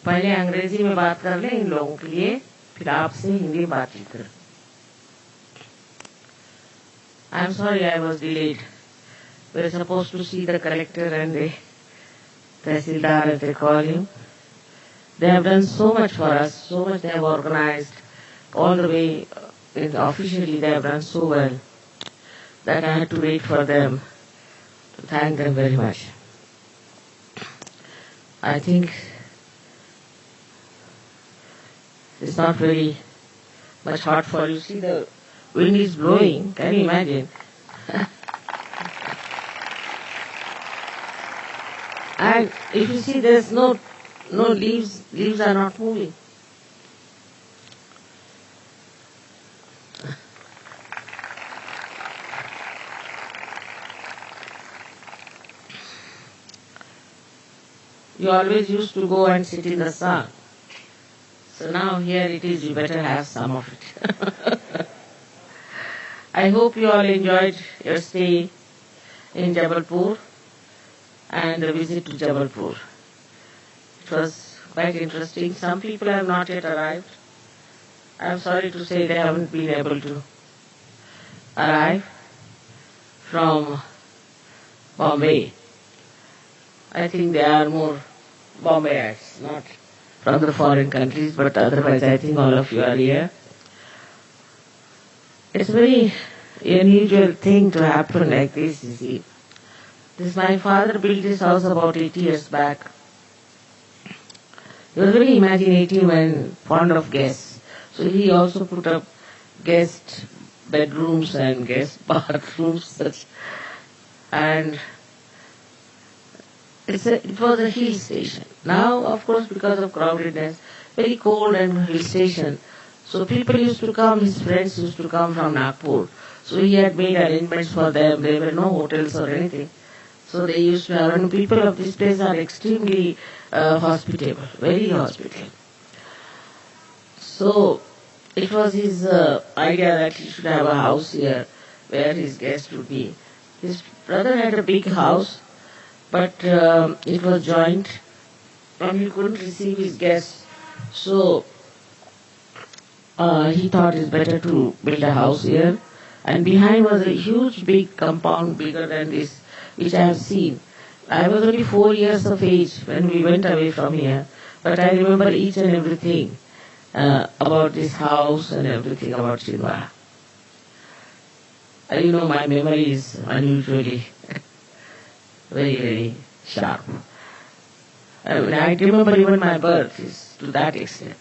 पहले अंग्रेजी में बात कर लें इन लोगों के लिए, फिर आपसे हिंदी में बातचीत करें. I'm sorry I was delayed. We were supposed to see the collector and the Tehsildar, as they call him. They have done so much for us, so much they have organized, all the way officially they have done so well that I had to wait for them to thank them very much. I think it's not very much hot for you. See, the wind is blowing. Can you imagine? And if you see, there's no leaves. Leaves are not moving. You always used to go and sit in the sun. So now here it is, you better have some of it. I hope you all enjoyed your stay in Jabalpur and the visit to Jabalpur. It was quite interesting. Some people have not yet arrived. I am sorry to say they haven't been able to arrive from Bombay. I think they are more Bombayites, not from the foreign countries, but otherwise I think all of you are here. It's a very unusual thing to happen like this, you see. My father built this house about 80 years back. He was very imaginative and fond of guests. So he also put up guest bedrooms and guest bathrooms, and it was a hill station. Now, of course, because of crowdedness, very cold and hill station. So people used to come, his friends used to come from Nagpur. So he had made arrangements for them. There were no hotels or anything. So they used to have, and people of this place are extremely hospitable, very hospitable. So it was his idea that he should have a house here where his guests would be. His brother had a big house, but it was joint and he couldn't receive his guests. So he thought it's better to build a house here. And behind was a huge big compound, bigger than this, which I have seen. I was only 4 years of age when we went away from here, but I remember each and everything about this house and everything about Chhindwara. You know, my memory is unusually very, very sharp. I remember even my birth is to that extent.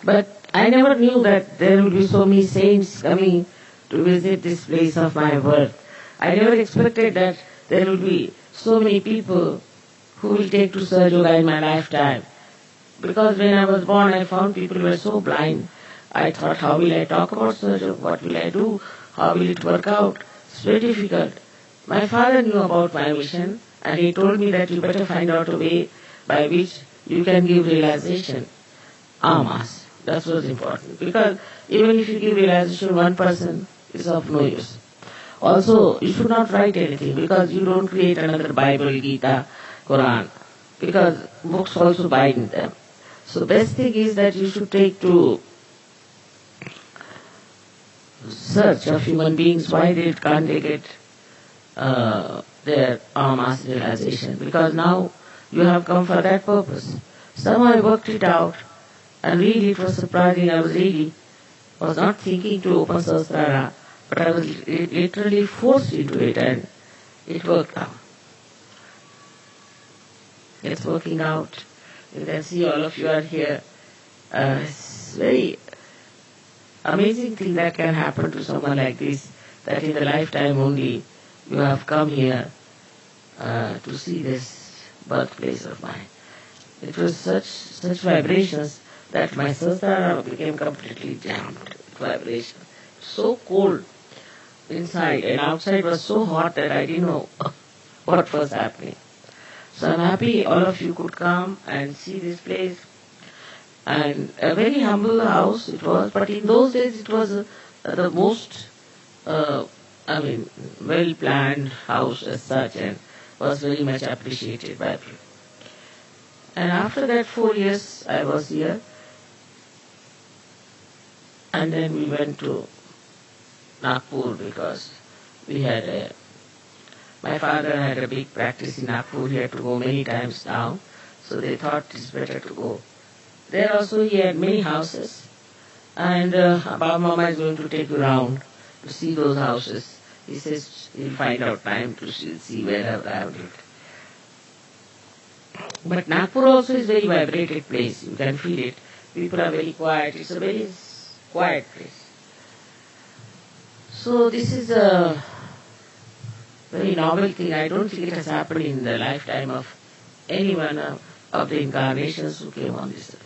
But I never knew that there would be so many saints coming to visit this place of my birth. I never expected that there would be so many people who will take to Sahaja Yoga in my lifetime. Because when I was born, I found people were so blind. I thought, how will I talk about Sahaja Yoga? What will I do? How will it work out? It's very difficult. My father knew about my mission, and he told me that you better find out a way by which you can give realization. Amas. That was important. Because even if you give realization to one person, it's of no use. Also, you should not write anything because you don't create another Bible, Gita, Quran. Because books also bind them. So the best thing is that you should take to search of human beings why they can't get their mass realization. Because now you have come for that purpose. Somehow I worked it out. And really it was surprising. I was not thinking to open Sahasrara, but I was literally forced into it and it worked out. It's working out. You can see all of you are here. It's very amazing thing that can happen to someone like this, that in the lifetime only you have come here to see this birthplace of mine. It was such vibrations that my Sahasrara became completely jammed with vibration. So cold inside and outside was so hot that I didn't know what was happening. So I'm happy all of you could come and see this place. And a very humble house it was, but in those days it was the most well-planned house as such, and was very much appreciated by people. And after that 4 years I was here, and then we went to Nagpur because my father had a big practice in Nagpur. He had to go many times now, so they thought it's better to go. There also he had many houses, and Baba Mama is going to take you around to see those houses. He says he'll find out time to see where I have lived. But Nagpur also is a very vibrated place. You can feel it. People are very quiet. It's a very quiet place. So this is a very novel thing. I don't think it has happened in the lifetime of any one of the incarnations who came on this earth.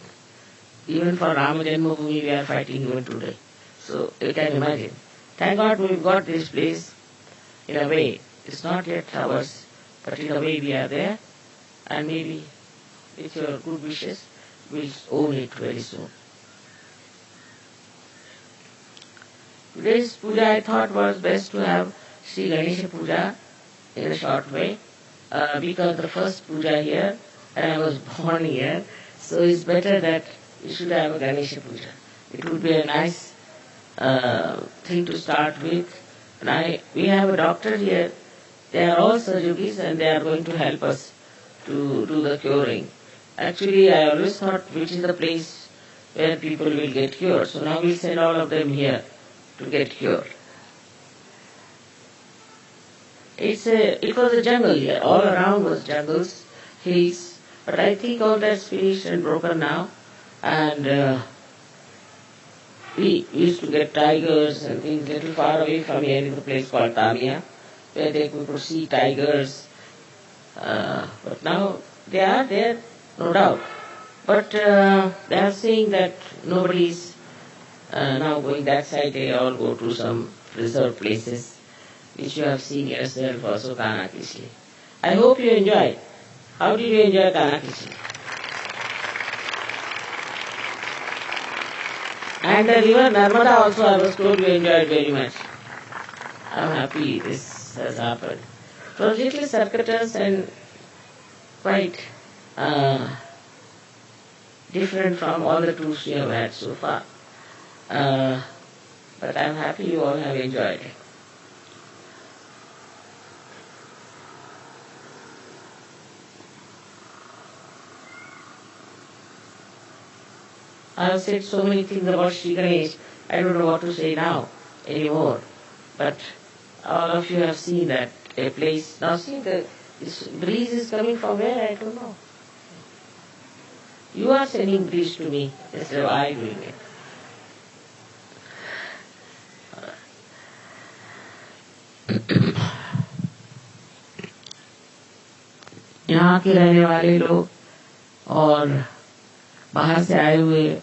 Even for Rama Janmabhoomi we are fighting even today. So you can imagine. Thank God we've got this place in a way. It's not yet ours, but in a way we are there, and maybe with your good wishes we'll own it very soon. Today's puja I thought was best to have Sri Ganesha Puja in a short way, because the first puja here, and I was born here, so it's better that we should have a Ganesha Puja. It would be a nice thing to start with. And we have a doctor here. They are all Sahajogis and they are going to help us to do the curing. Actually, I always thought which is the place where people will get cured. So now we'll send all of them here to get cured. It was a jungle here. All around was jungles, hills. But I think all that's finished and broken now. And we used to get tigers and things a little far away from here in the place called Tamia, where they could see tigers. But now they are there, no doubt. But they are saying that nobody's now going that side. They all go to some reserved places, which you have seen yourself also, Kanakishli. I hope you enjoyed. How did you enjoy Kanakishli? And the river Narmada also, I was told you enjoyed very much. I'm happy this has happened. It was little circuitous and quite different from all the tours we have had so far. But I'm happy you all have enjoyed it. I have said so many things about Sri Ganesh, I don't know what to say now anymore. But all of you have seen that a place. Now see, this breeze is coming from where? I don't know. You are sending breeze to me instead of I doing it. यहाँ के रहने वाले लोग और बाहर से आए हुए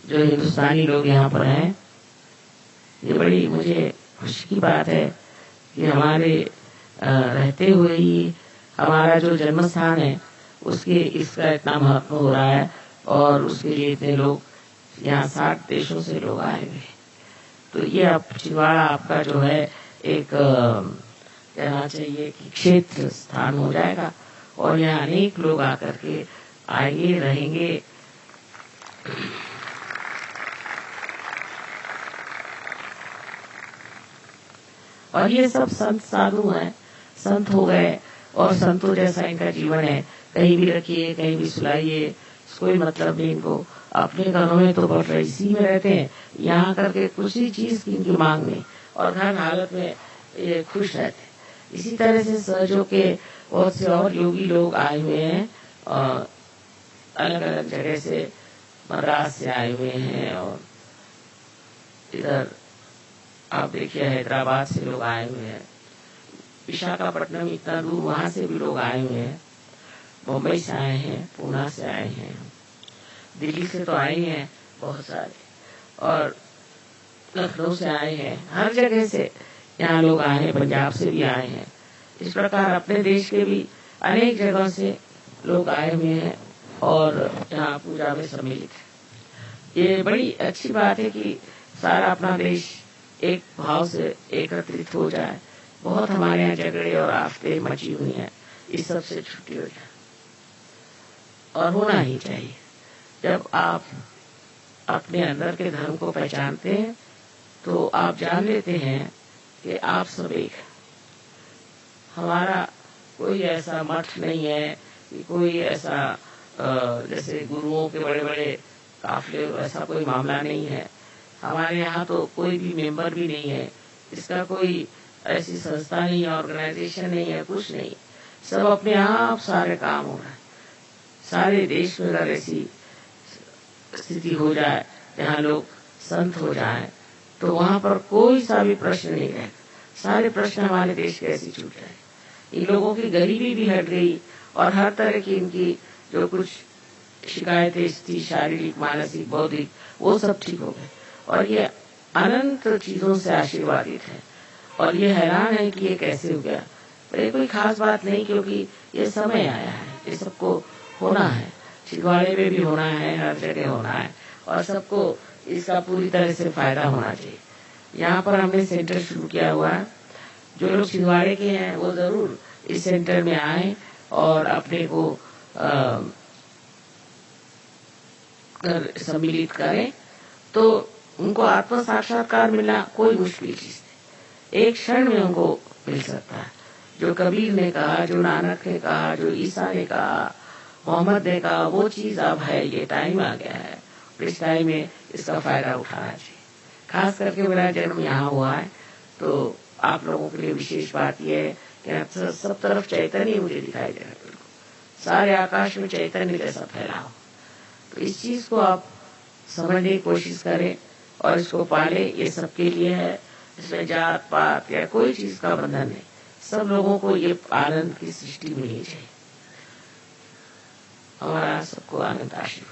जो हिंदुस्तानी लोग यहाँ पर हैं, ये बड़ी मुझे खुशी की बात है कि हमारे रहते हुए ही हमारा जो जन्म स्थान है उसके इसका इतना महत्व हो रहा है, और उसके लिए इतने लोग यहाँ 60 देशों से लोग आए हुए। तो ये अब छिंदवाड़ा आपका जो है एक कहना चाहिए कि क्षेत्र स्थान हो जाएगा, और यहाँ अनेक लोग आकर के आएंगे, रहेंगे। और ये सब संत साधु हैं, संत हो गए, और संतों जैसा इनका जीवन है। कहीं भी रखिए, कहीं भी सुलाइए, कोई मतलब नहीं इनको। अपने घरों में तो बहुत रईसी में रहते हैं, यहाँ करके किसी चीज की इनकी मांग नहीं, और हर हालत में ये खुश रहते हैं। इसी तरह से सहजों के बहुत से और योगी लोग आए हुए हैं, और अलग अलग जगह से, मद्रास से आए हुए हैं, और इधर आप देखिए हैदराबाद से लोग आए हुए हैं, विशाखापट्टनम इतना दूर वहां से भी लोग आए हुए हैं, मुंबई से आए हैं, पूना से आए हैं, दिल्ली से तो आए हैं बहुत सारे, और लखनऊ से आए हैं, हर जगह से यहाँ लोग आए हैं, पंजाब से भी आए हैं। इस प्रकार अपने देश के भी अनेक जगहों से लोग आए हुए हैं और यहाँ पूजा में सम्मिलित है। ये बड़ी अच्छी बात है कि सारा अपना देश एक भाव से एकत्रित हो जाए। बहुत हमारे यहाँ झगड़े और आफतें मची हुई हैं, इस सब से छुट्टी हो जाए। और होना ही चाहिए। जब आप अपने अंदर के धर्म को पहचानते हैं तो आप जान लेते हैं कि आप सब एक हैं। हमारा कोई ऐसा मठ नहीं है कि कोई ऐसा जैसे गुरुओं के बड़े बड़े काफले, ऐसा कोई मामला नहीं है। हमारे यहाँ तो कोई भी मेंबर भी नहीं है, इसका कोई ऐसी संस्था नहीं है, ऑर्गेनाइजेशन नहीं है, कुछ नहीं। सब अपने आप सारे काम हो रहा है। सारे देश में अगर ऐसी स्थिति हो जाए जहाँ लोग संत हो जाएं, तो वहां पर कोई सा भी प्रश्न नहीं रहेगा। सारे प्रश्न हमारे देश के ऐसे छूट जाए। इन लोगों की गरीबी भी हट गई और हर तरह की इनकी जो कुछ शिकायतें थी, शारीरिक, मानसिक, बौद्धिक, वो सब ठीक हो गए। और ये अनंत चीजों से आशीर्वादित है। और ये हैरान है कि ये कैसे हो गया। पर ये कोई खास बात नहीं, क्योंकि ये समय आया है, ये सबको होना है। छिंदवाड़े में भी होना है, हर जगह होना है, और सबको इसका पूरी तरह से फायदा होना चाहिए। यहाँ पर हमने सेंटर शुरू किया हुआ है। जो लोग छिंदवाड़े के हैं वो जरूर इस सेंटर में आए और अपने को सम्मिलित करें, तो उनको आत्म साक्षात्कार मिलना कोई मुश्किल चीज नहीं, एक क्षण में उनको मिल सकता है। जो कबीर ने कहा, जो नानक ने कहा, जो ईसा ने कहा, मोहम्मद ने कहा, वो चीज अब है। ये टाइम आ गया है, इस टाइम में इसका फायदा उठाना चाहिए। खास करके मेरा जन्म यहाँ हुआ है, तो आप लोगों के लिए विशेष बात यह है कि सब तरफ चैतन्य मुझे दिखाई दे रहा है। बिल्कुल सारे आकाश में चैतन्य जैसा फैला हो। तो इस चीज को आप समझने की कोशिश करें और इसको पाले। ये सबके लिए है, इसमें जात पात या कोई चीज का बंधन नहीं। सब लोगों को ये आनंद की सृष्टि मिलनी चाहिए। हमारा सबको आनंद आशीर्वाद।